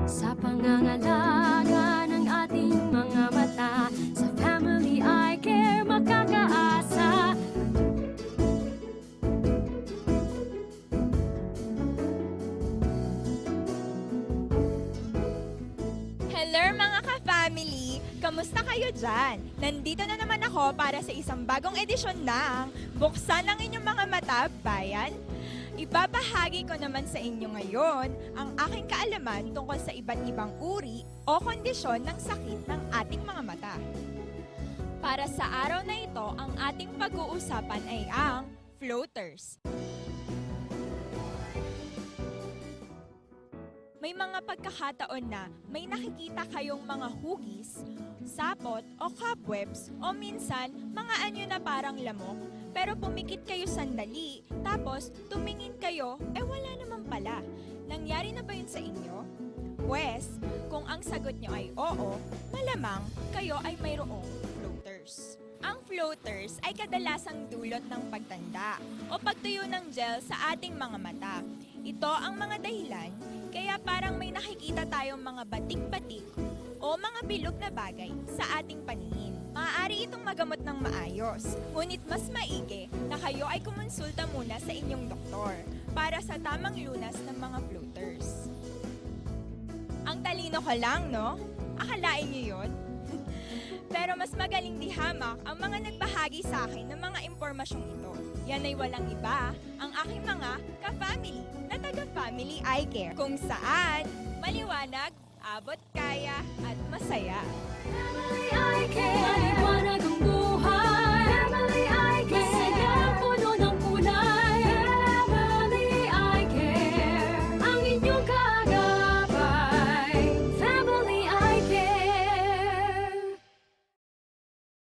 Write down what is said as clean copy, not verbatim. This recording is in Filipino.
sa pangangalaga ng ating mga mata. Sa Family Eye Care makakaasa. Hello mga ka-family! Kamusta kayo dyan? Nandito na naman ako para sa isang bagong edisyon ng Buksan ang inyong mga mata, bayan. Ibabahagi ko naman sa inyo ngayon ang aking kaalaman tungkol sa iba't ibang uri o kondisyon ng sakit ng ating mga mata. Para sa araw na ito, ang ating pag-uusapan ay ang floaters. May mga pagkakataon na may nakikita kayong mga hugis, sapot o cobwebs o minsan mga anyo na parang lamok pero pumikit kayo sandali tapos tumingin kayo wala naman pala. Nangyari na ba yun sa inyo? Pwes, kung ang sagot nyo ay oo, malamang kayo ay mayroong floaters. Ang floaters ay kadalasang dulot ng pagtanda o pagtuyo ng gel sa ating mga mata. Ito ang mga dahilan kaya parang may nakikita tayong mga batik-batik o mga bilog na bagay sa ating paningin. Maaari itong magamot ng maayos, ngunit mas maigi na kayo ay kumonsulta muna sa inyong doktor para sa tamang lunas ng mga floaters. Ang talino ko lang, no? Akalain niyo yun? Pero mas magaling di hamak ang mga nagbahagi sa akin ng mga impormasyong ito. Yan ay walang iba, ang aking mga ka-family na taga-Family Eye Care, kung saan maliwanag, abot kaya at masaya. Family Eye Care, maliwanag ang buhay.